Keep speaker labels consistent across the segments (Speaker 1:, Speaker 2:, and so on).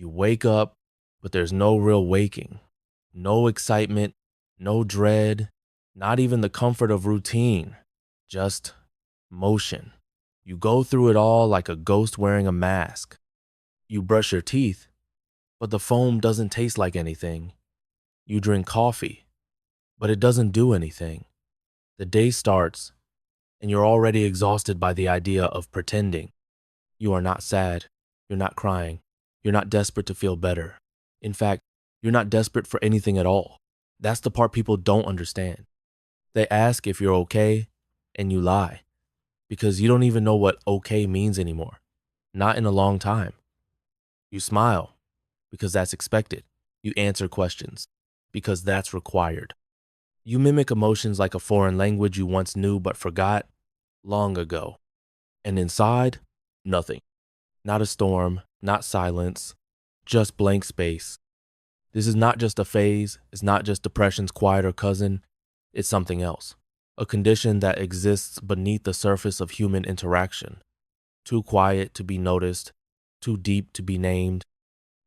Speaker 1: You wake up, but there's no real waking, no excitement, no dread, not even the comfort of routine, just motion. You go through it all like a ghost wearing a mask. You brush your teeth, but the foam doesn't taste like anything. You drink coffee, but it doesn't do anything. The day starts, and you're already exhausted by the idea of pretending. You are not sad. You're not crying. You're not desperate to feel better. In fact, you're not desperate for anything at all. That's the part people don't understand. They ask if you're okay, and you lie, because you don't even know what okay means anymore. Not in a long time. You smile, because that's expected. You answer questions, because that's required. You mimic emotions like a foreign language you once knew but forgot long ago. And inside, nothing. Not a storm, not silence, just blank space. This is not just a phase, it's not just depression's quieter cousin, it's something else. A condition that exists beneath the surface of human interaction. Too quiet to be noticed, too deep to be named.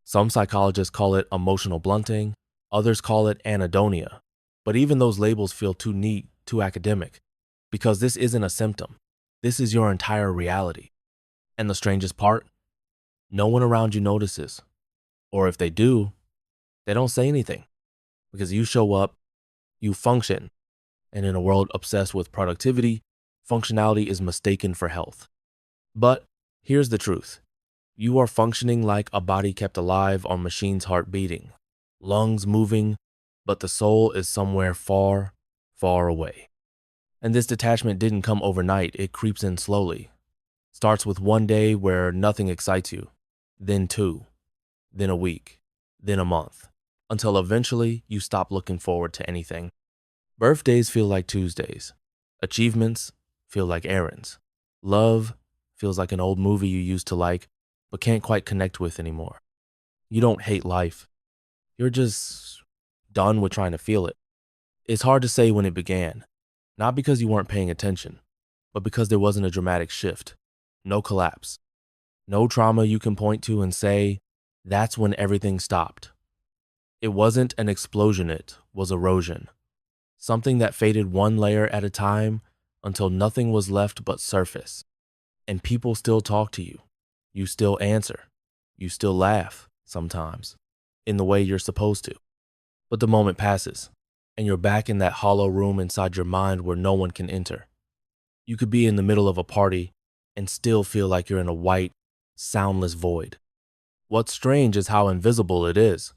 Speaker 1: Some psychologists call it emotional blunting, others call it anhedonia. But even those labels feel too neat, too academic, because this isn't a symptom. This is your entire reality. And the strangest part? No one around you notices. Or if they do, they don't say anything. Because you show up, you function, and in a world obsessed with productivity, functionality is mistaken for health. But here's the truth. You are functioning like a body kept alive on machine's heart beating, lungs moving, but the soul is somewhere far, far away. And this detachment didn't come overnight, it creeps in slowly. Starts with one day where nothing excites you, then two, then a week, then a month, until eventually you stop looking forward to anything. Birthdays feel like Tuesdays. Achievements feel like errands. Love feels like an old movie you used to like, but can't quite connect with anymore. You don't hate life. You're just done with trying to feel it. It's hard to say when it began, not because you weren't paying attention, but because there wasn't a dramatic shift, no collapse, no trauma you can point to and say, that's when everything stopped. It wasn't an explosion, it was erosion. Something that faded one layer at a time until nothing was left but surface. And people still talk to you. You still answer. You still laugh, sometimes, in the way you're supposed to. But the moment passes, and you're back in that hollow room inside your mind where no one can enter. You could be in the middle of a party and still feel like you're in a white, soundless void. What's strange is how invisible it is.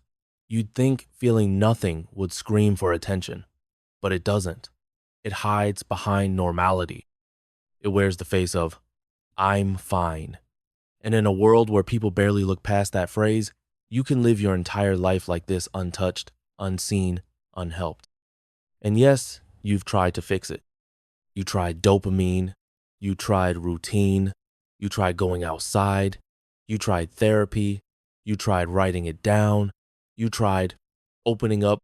Speaker 1: You'd think feeling nothing would scream for attention, but it doesn't. It hides behind normality. It wears the face of, I'm fine. And in a world where people barely look past that phrase, you can live your entire life like this untouched, unseen, unhelped. And yes, you've tried to fix it. You tried dopamine, you tried routine, you tried going outside, you tried therapy, you tried writing it down, you tried opening up.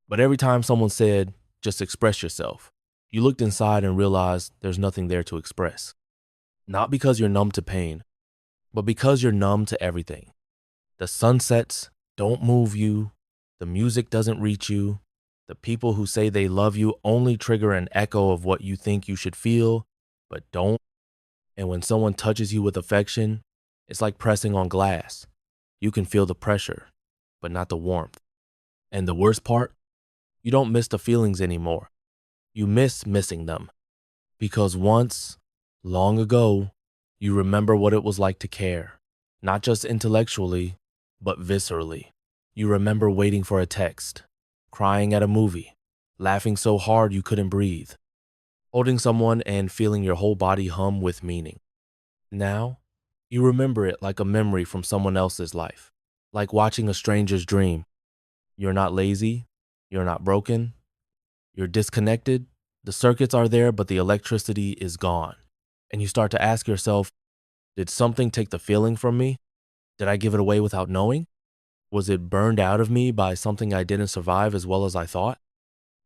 Speaker 1: But every time someone said, just express yourself, you looked inside and realized there's nothing there to express. Not because you're numb to pain, but because you're numb to everything. The sunsets don't move you. The music doesn't reach you. The people who say they love you only trigger an echo of what you think you should feel, but don't. And when someone touches you with affection, it's like pressing on glass. You can feel the pressure, but not the warmth. And the worst part? You don't miss the feelings anymore. You miss missing them. Because once, long ago, you remember what it was like to care. Not just intellectually, but viscerally. You remember waiting for a text, crying at a movie, laughing so hard you couldn't breathe, holding someone and feeling your whole body hum with meaning. Now, you remember it like a memory from someone else's life, like watching a stranger's dream. You're not lazy, you're not broken, you're disconnected. The circuits are there, but the electricity is gone. And you start to ask yourself, did something take the feeling from me? Did I give it away without knowing? Was it burned out of me by something I didn't survive as well as I thought?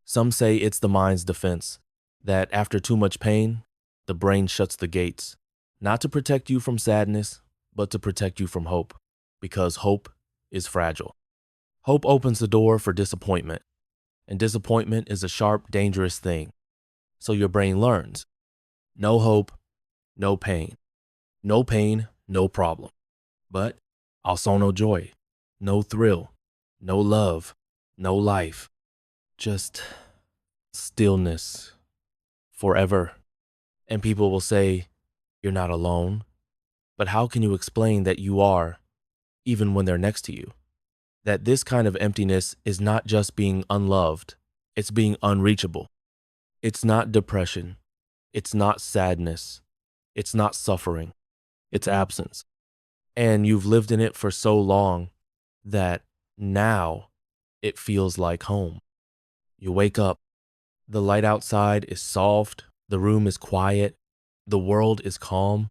Speaker 1: Some say it's the mind's defense, that after too much pain, the brain shuts the gates, not to protect you from sadness, but to protect you from hope, because hope is fragile. Hope opens the door for disappointment, and disappointment is a sharp, dangerous thing. So your brain learns no hope, no pain. No pain, no problem. But also no joy, no thrill, no love, no life. Just stillness forever. And people will say, you're not alone. But how can you explain that you are, even when they're next to you? That this kind of emptiness is not just being unloved, it's being unreachable. It's not depression. It's not sadness. It's not suffering. It's absence. And you've lived in it for so long that now it feels like home. You wake up, the light outside is soft, the room is quiet, the world is calm,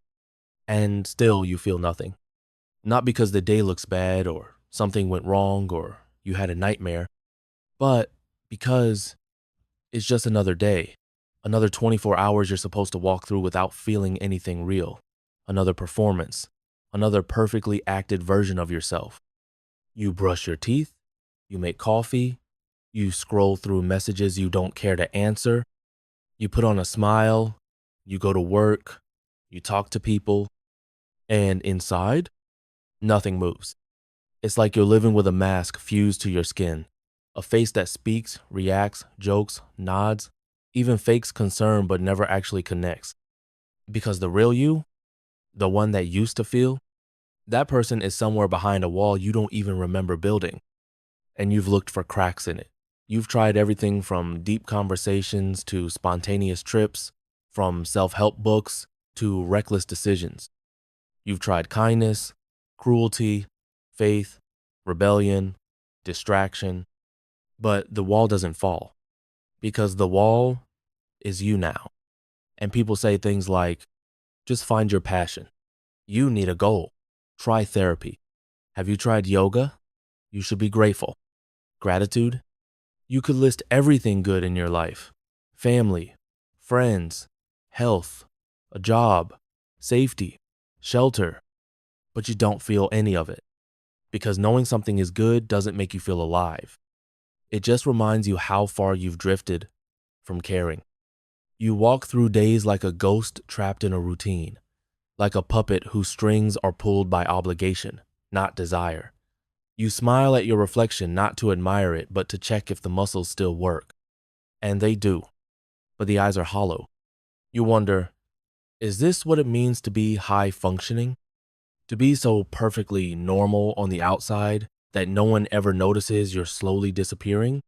Speaker 1: and still you feel nothing. Not because the day looks bad or something went wrong or you had a nightmare, but because it's just another day, another 24 hours you're supposed to walk through without feeling anything real, another performance, another perfectly acted version of yourself. You brush your teeth, you make coffee, you scroll through messages you don't care to answer, you put on a smile, you go to work, you talk to people, and inside, nothing moves. It's like you're living with a mask fused to your skin, a face that speaks, reacts, jokes, nods, even fakes concern but never actually connects. Because the real you, the one that used to feel, that person is somewhere behind a wall you don't even remember building, and you've looked for cracks in it. You've tried everything from deep conversations to spontaneous trips, from self-help books to reckless decisions. You've tried kindness, cruelty, faith, rebellion, distraction, but the wall doesn't fall because the wall is you now. And people say things like, just find your passion. You need a goal. Try therapy. Have you tried yoga? You should be grateful. Gratitude? You could list everything good in your life. Family, friends, health, a job, safety, shelter, but you don't feel any of it. Because knowing something is good doesn't make you feel alive. It just reminds you how far you've drifted from caring. You walk through days like a ghost trapped in a routine, like a puppet whose strings are pulled by obligation, not desire. You smile at your reflection not to admire it, but to check if the muscles still work. And they do, but the eyes are hollow. You wonder, is this what it means to be high functioning? To be so perfectly normal on the outside that no one ever notices you're slowly disappearing?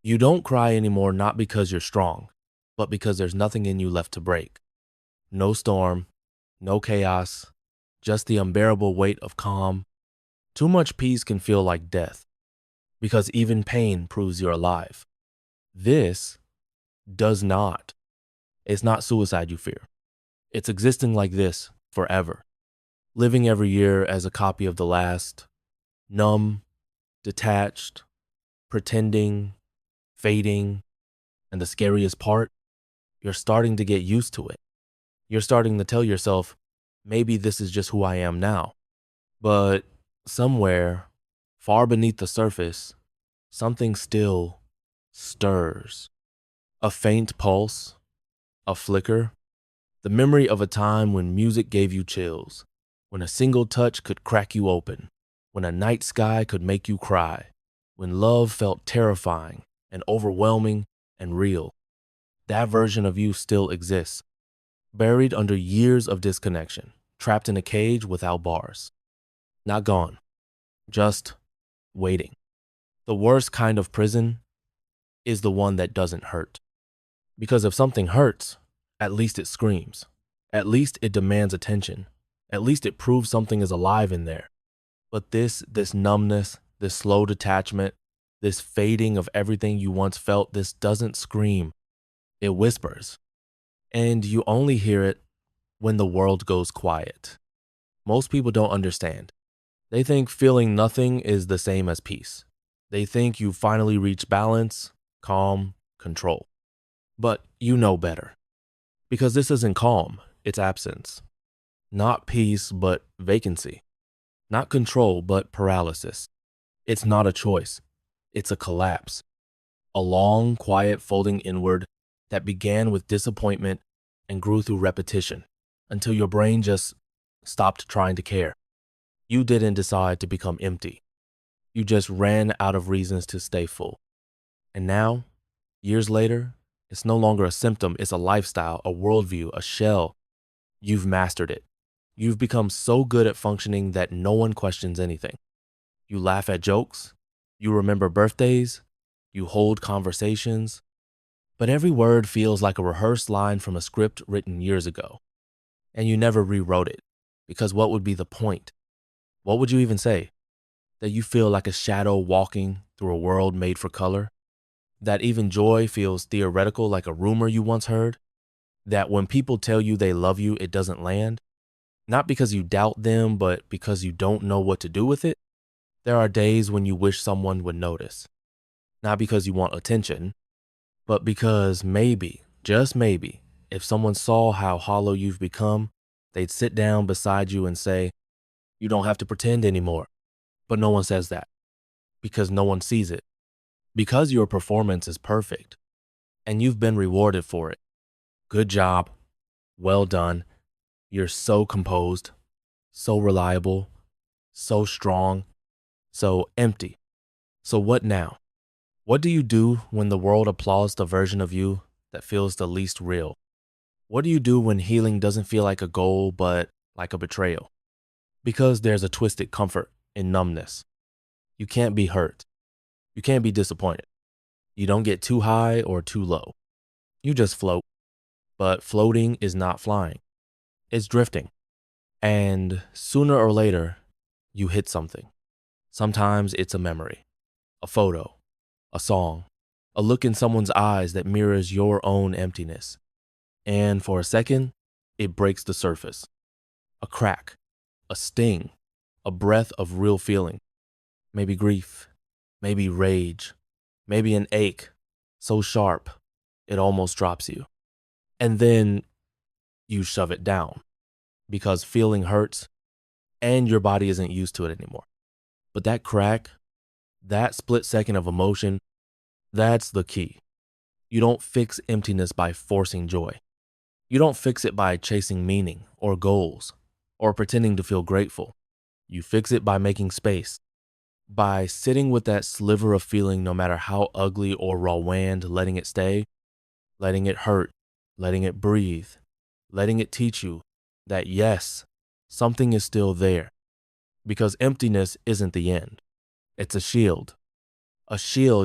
Speaker 1: You don't cry anymore not because you're strong, but because there's nothing in you left to break. No storm, no chaos, just the unbearable weight of calm. Too much peace can feel like death, because even pain proves you're alive. This does not. It's not suicide you fear. It's existing like this forever. Living every year as a copy of the last, numb, detached, pretending, fading, and the scariest part, you're starting to get used to it. You're starting to tell yourself, maybe this is just who I am now. But somewhere, far beneath the surface, something still stirs. A faint pulse, a flicker, the memory of a time when music gave you chills, when a single touch could crack you open, when a night sky could make you cry, when love felt terrifying and overwhelming and real. That version of you still exists, buried under years of disconnection, trapped in a cage without bars. Not gone, just waiting. The worst kind of prison is the one that doesn't hurt. Because if something hurts, at least it screams. At least it demands attention. At least it proves something is alive in there. But this numbness, this slow detachment, this fading of everything you once felt, this doesn't scream. It whispers. And you only hear it when the world goes quiet. Most people don't understand. They think feeling nothing is the same as peace. They think you finally reach balance, calm, control. But you know better. Because this isn't calm, it's absence. Not peace, but vacancy. Not control, but paralysis. It's not a choice. It's a collapse. A long, quiet folding inward that began with disappointment and grew through repetition until your brain just stopped trying to care. You didn't decide to become empty. You just ran out of reasons to stay full. And now, years later, it's no longer a symptom, it's a lifestyle, a worldview, a shell. You've mastered it. You've become so good at functioning that no one questions anything. You laugh at jokes, you remember birthdays, you hold conversations, but every word feels like a rehearsed line from a script written years ago. And you never rewrote it, because what would be the point? What would you even say? That you feel like a shadow walking through a world made for color? That even joy feels theoretical like a rumor you once heard? That when people tell you they love you, it doesn't land? Not because you doubt them, but because you don't know what to do with it? There are days when you wish someone would notice. Not because you want attention, but because maybe, just maybe, if someone saw how hollow you've become, they'd sit down beside you and say, "You don't have to pretend anymore." But no one says that because no one sees it. Because your performance is perfect and you've been rewarded for it. Good job. Well done. You're so composed, so reliable, so strong, so empty. So what now? What do you do when the world applauds the version of you that feels the least real? What do you do when healing doesn't feel like a goal, but like a betrayal? Because there's a twisted comfort in numbness. You can't be hurt. You can't be disappointed. You don't get too high or too low. You just float. But floating is not flying. It's drifting. And sooner or later, you hit something. Sometimes it's a memory, a photo, a song, a look in someone's eyes that mirrors your own emptiness. And for a second, it breaks the surface. A crack, a sting, a breath of real feeling. Maybe grief, maybe rage, maybe an ache so sharp it almost drops you. And then you shove it down because feeling hurts and your body isn't used to it anymore. But that crack, that split second of emotion, that's the key. You don't fix emptiness by forcing joy. You don't fix it by chasing meaning or goals or pretending to feel grateful. You fix it by making space, by sitting with that sliver of feeling no matter how ugly or raw-wanned, letting it stay, letting it hurt, letting it breathe, letting it teach you that yes, something is still there. Because emptiness isn't the end. It's a shield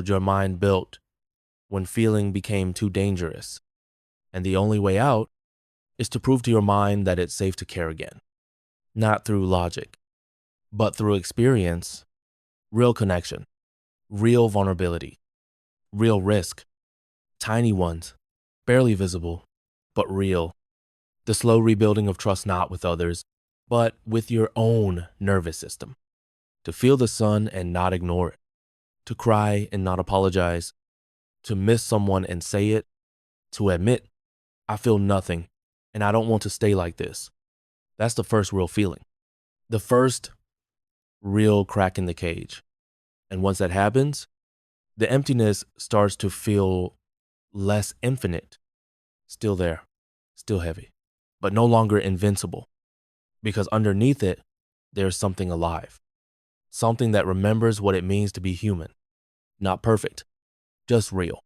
Speaker 1: your mind built when feeling became too dangerous. And the only way out is to prove to your mind that it's safe to care again. Not through logic, but through experience, real connection, real vulnerability, real risk, tiny ones, barely visible, but real. The slow rebuilding of trust not with others, but with your own nervous system. To feel the sun and not ignore it. To cry and not apologize. To miss someone and say it. To admit, I feel nothing and I don't want to stay like this. That's the first real feeling. The first real crack in the cage. And once that happens, the emptiness starts to feel less infinite. Still there, still heavy, but no longer invincible. Because underneath it, there's something alive. Something that remembers what it means to be human. Not perfect, just real.